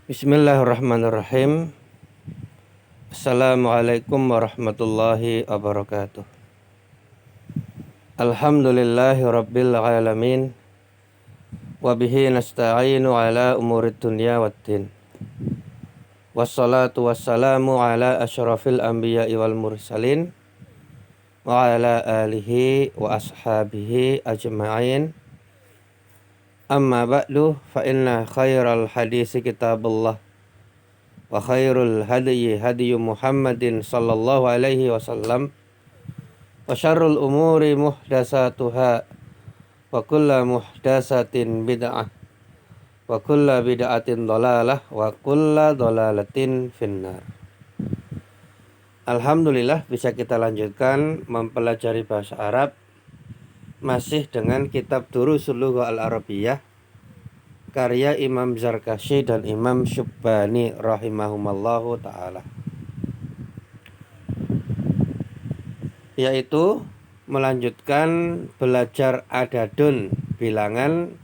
Bismillahirrahmanirrahim. Assalamualaikum warahmatullahi wabarakatuh. Alhamdulillahi rabbil alamin. Wabihi nasta'inu ala umurid dunya waddin. Wassalatu wassalamu ala asyrafil anbiya'i wal mursalin wa ala alihi wa ashabihi ajma'in. Amma ba'du fa inna khairal hadisi kitabullah wa khairul hadyi hadyu Muhammadin sallallahu alaihi wasallam wa syarrul umuri muhdasatuha wa kulla muhdasatin bid'ah wa kulla bid'atin dhalalah wa kulla dhalalatin finnar. Alhamdulillah bisa kita lanjutkan mempelajari bahasa Arab masih dengan kitab Durusul Lughah Al-Arabiyyah karya Imam Zarkashi dan Imam Syubbani rahimahumallahu ta'ala, yaitu melanjutkan belajar adadun bilangan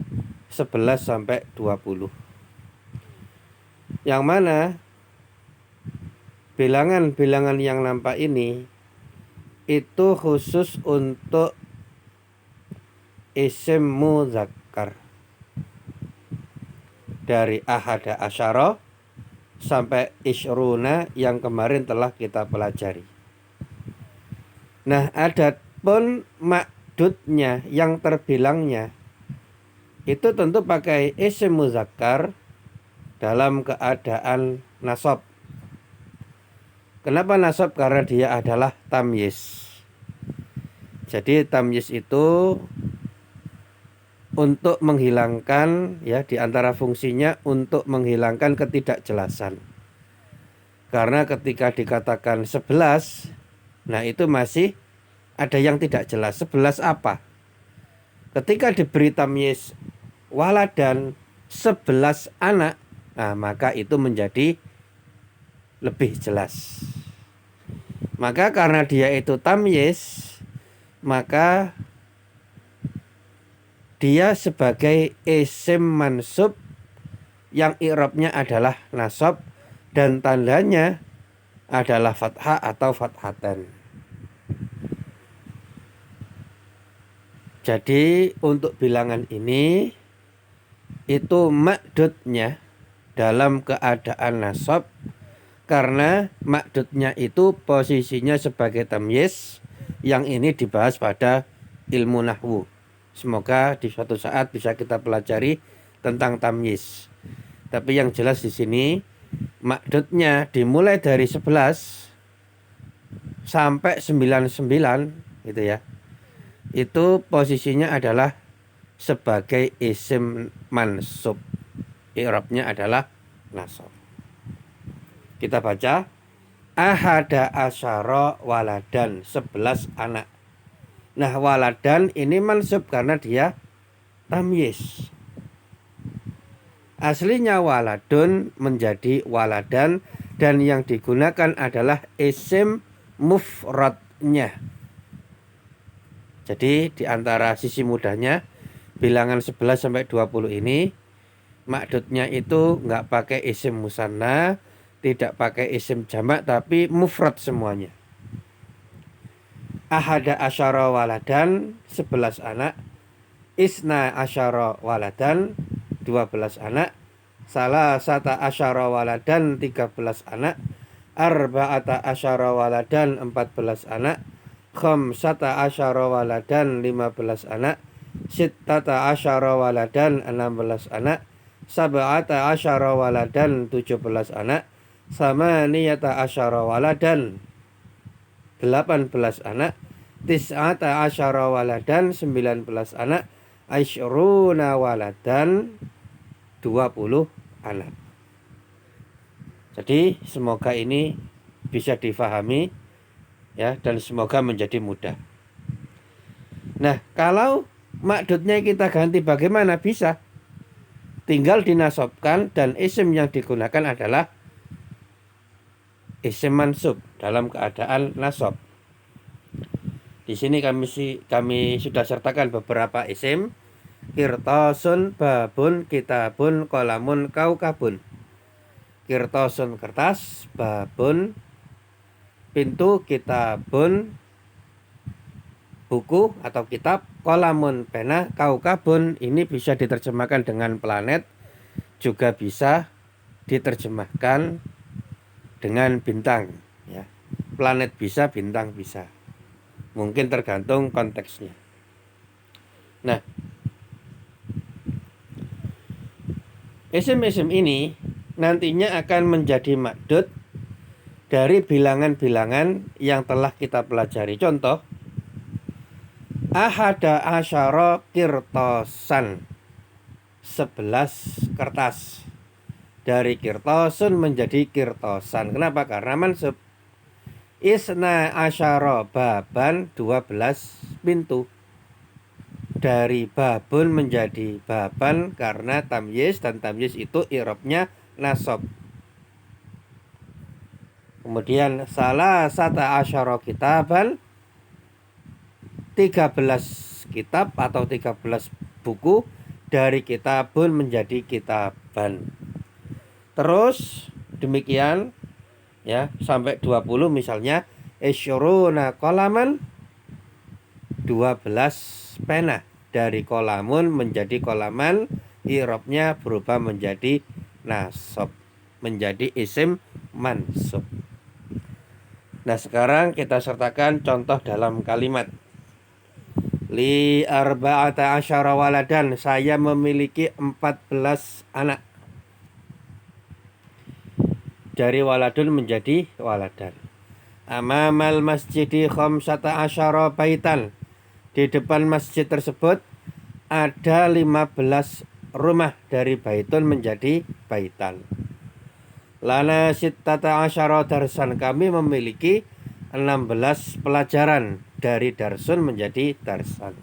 11 sampai 20, yang mana bilangan-bilangan yang nampak ini itu khusus untuk isim mudzakkar dari ahada asyara sampai isyruna yang kemarin telah kita pelajari. Nah, adapun ma'dudnya yang terbilangnya itu tentu pakai isim mudzakkar dalam keadaan nasab. Kenapa nasab? Karena dia adalah tamyiz. Jadi tamyiz itu untuk menghilangkan, ya, di antara fungsinya untuk menghilangkan ketidakjelasan. Karena ketika dikatakan 11, nah itu masih ada yang tidak jelas. 11 apa? Ketika diberi tamyiz waladan 11 anak, nah maka itu menjadi lebih jelas. Maka karena dia itu tamyiz, maka dia sebagai isim mansub yang i'rabnya adalah nasab dan tandanya adalah fathah atau fathatan. Jadi untuk bilangan ini itu ma'dudnya dalam keadaan nasab, karena ma'dudnya itu posisinya sebagai tamyiz, yang ini dibahas pada ilmu nahwu. Semoga di suatu saat bisa kita pelajari tentang tamyiz. Tapi yang jelas di sini ma'dudnya dimulai dari 11 sampai 99 gitu ya. Itu posisinya adalah sebagai isim mansub. I'rabnya adalah nasab. Kita baca ahada asyara waladan, 11 anak. Nah, waladan ini mansub karena dia tamyiz. Aslinya waladun menjadi waladan dan yang digunakan adalah isim mufradnya. Jadi di antara sisi mudahnya bilangan 11 sampai 20 ini ma'dudnya itu enggak pakai isim musanna, tidak pakai isim jamak, tapi mufrad semuanya. Ahada asyara waladan, 11 anak. Isna asyara waladan, 12 anak. Salasata asyara waladan, 13 anak. Arba'ata asyara waladan, 14 anak. Khamsata asyara waladan, 15 anak. Sittata asyara waladan, 16 anak. Sab'ata asyara waladan, 17 anak. Samaniyata asyara waladan, 18 anak. Tis'ata asyara waladan, 19 anak. Aisyruna waladan, 20 anak. Jadi semoga ini bisa difahami, ya, dan semoga menjadi mudah. Nah, kalau ma'dudnya kita ganti bagaimana? Bisa. Tinggal dinasabkan dan isim yang digunakan adalah isim mansub dalam keadaan nasab. Di sini kami sudah sertakan beberapa isim. Qirtasun, babun, kitabun, qalamun, kaukabun. kirtosun kertas, babun pintu, kitabun buku atau kitab, kolamun pena, kaukabun ini bisa diterjemahkan dengan planet, juga bisa diterjemahkan dengan bintang ya. Planet bisa, bintang bisa. Mungkin tergantung konteksnya. Nah, isim-isim ini nantinya akan menjadi makdud dari bilangan-bilangan yang telah kita pelajari. Contoh, ahada asyara kirtosan, 11 kertas. Dari kirtosun menjadi kirtosan. Kenapa? Karena mansub. Isna asyara baban, 12 pintu. Dari babun menjadi baban karena tamyiz, dan tamyiz itu i'rabnya nasab. Kemudian salah sata asyara kitaban, 13 kitab atau 13 buku. Dari kitabun menjadi kitaban. Terus demikian ya sampai 20, misalnya isyuruna kolaman, 12 pena. Dari kolamun menjadi kolaman, i'rabnya berubah menjadi nasab, menjadi isim mansub. Nah, sekarang kita sertakan contoh dalam kalimat. Li arba'ata asyara waladan, saya memiliki 14 anak. Dari waladun menjadi waladan. Amamal masjidi khamsata asyara baitan, di depan masjid tersebut ada 15 rumah. Dari baitun menjadi baitan. Lana sittata asyara darsan, kami memiliki 16 pelajaran. Dari darsun menjadi darsan.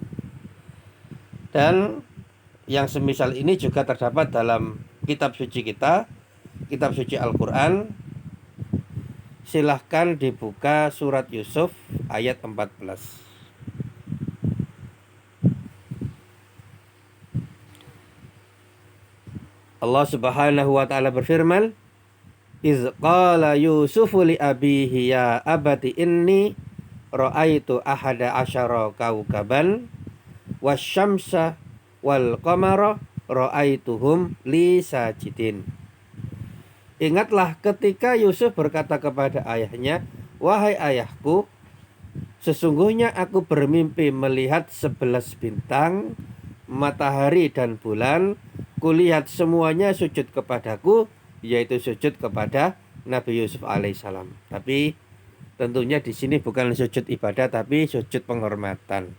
Dan yang semisal ini juga terdapat dalam kitab suci kita, kitab suci Al-Quran. Silahkan dibuka surat Yusuf ayat 14. Allah Subhanahu wa ta'ala berfirman, iz qala Yusufu li abihi ya abati inni ra'aitu ahada asyara kaukaban wasyamsa wal qamara ra'aituhum li sajidin. Ingatlah ketika Yusuf berkata kepada ayahnya, wahai ayahku, sesungguhnya aku bermimpi melihat 11 bintang, matahari dan bulan. Kulihat semuanya sujud kepadaku, yaitu sujud kepada Nabi Yusuf alaihissalam. Tapi tentunya di sini bukan sujud ibadah, tapi sujud penghormatan.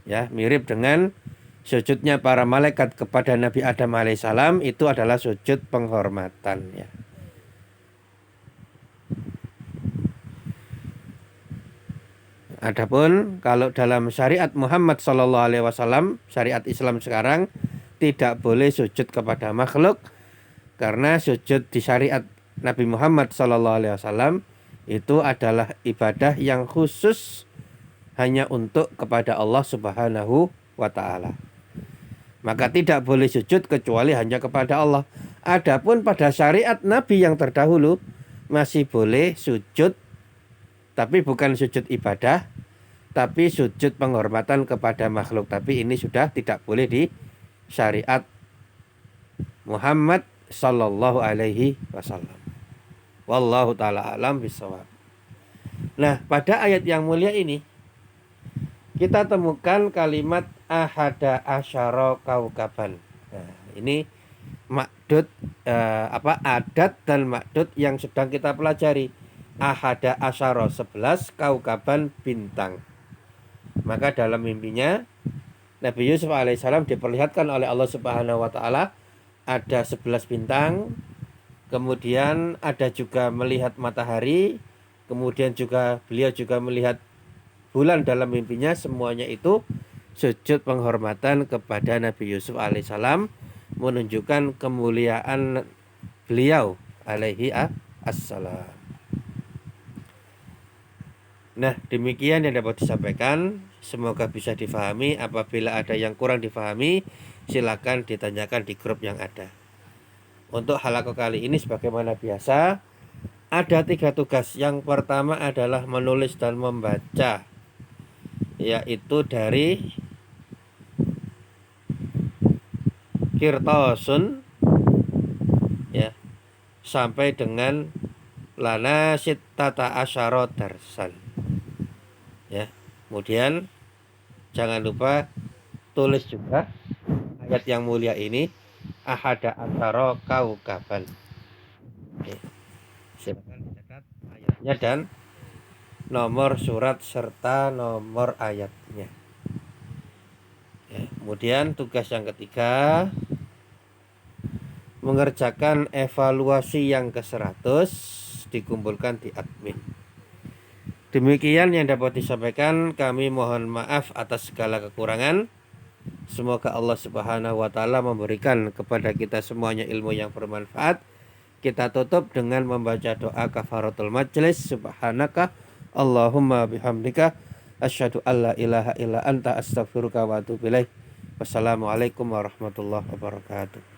Ya, mirip dengan sujudnya para malaikat kepada Nabi Adam alaihissalam, itu adalah sujud penghormatan ya. Adapun kalau dalam syariat Muhammad SAW, syariat Islam sekarang, tidak boleh sujud kepada makhluk, karena sujud di syariat Nabi Muhammad SAW itu adalah ibadah yang khusus hanya untuk kepada Allah Subhanahu wa ta'ala. Maka tidak boleh sujud kecuali hanya kepada Allah. Adapun pada syariat Nabi yang terdahulu masih boleh sujud, tapi bukan sujud ibadah, tapi sujud penghormatan kepada makhluk. Tapi ini sudah tidak boleh di syariat Muhammad sallallahu alaihi wasallam. Wallahu ta'ala alam bisawab. Nah, pada ayat yang mulia ini kita temukan kalimat ahada asyara kaukaban. Nah, ini makdud adat dan makdud yang sedang kita pelajari. Ahada asyara, 11, kaukaban bintang. Maka dalam mimpinya Nabi Yusuf alaihissalam diperlihatkan oleh Allah Subhanahu wa ta'ala ada 11 bintang. Kemudian ada juga melihat matahari. Kemudian juga beliau juga melihat bulan dalam mimpinya. Semuanya itu sujud penghormatan kepada Nabi Yusuf alaihissalam, menunjukkan kemuliaan beliau alaihi assalam. Nah, demikian yang dapat disampaikan. Semoga bisa difahami. Apabila ada yang kurang difahami, silakan ditanyakan di grup yang ada. Untuk halaqah kali ini sebagaimana biasa ada 3 tugas. Yang pertama adalah menulis dan membaca, yaitu dari Kirtosun ya sampai dengan lana sittata asyara darsan ya. Kemudian jangan lupa tulis juga ayat yang mulia ini, ahada asyara kaukaban. Silakan dicatat ayatnya dan nomor surat serta nomor ayatnya ya. Kemudian tugas yang ketiga, mengerjakan evaluasi yang ke-100 dikumpulkan di admin. Demikian yang dapat disampaikan. Kami mohon maaf atas segala kekurangan. Semoga Allah Subhanahu wa taala memberikan kepada kita semuanya ilmu yang bermanfaat. Kita tutup dengan membaca doa kafaratul majlis. Subhanaka Allahumma bihamdika asyhadu alla ilaha illa anta astaghfiruka wa atubu ilaik. Wassalamualaikum warahmatullahi wabarakatuh.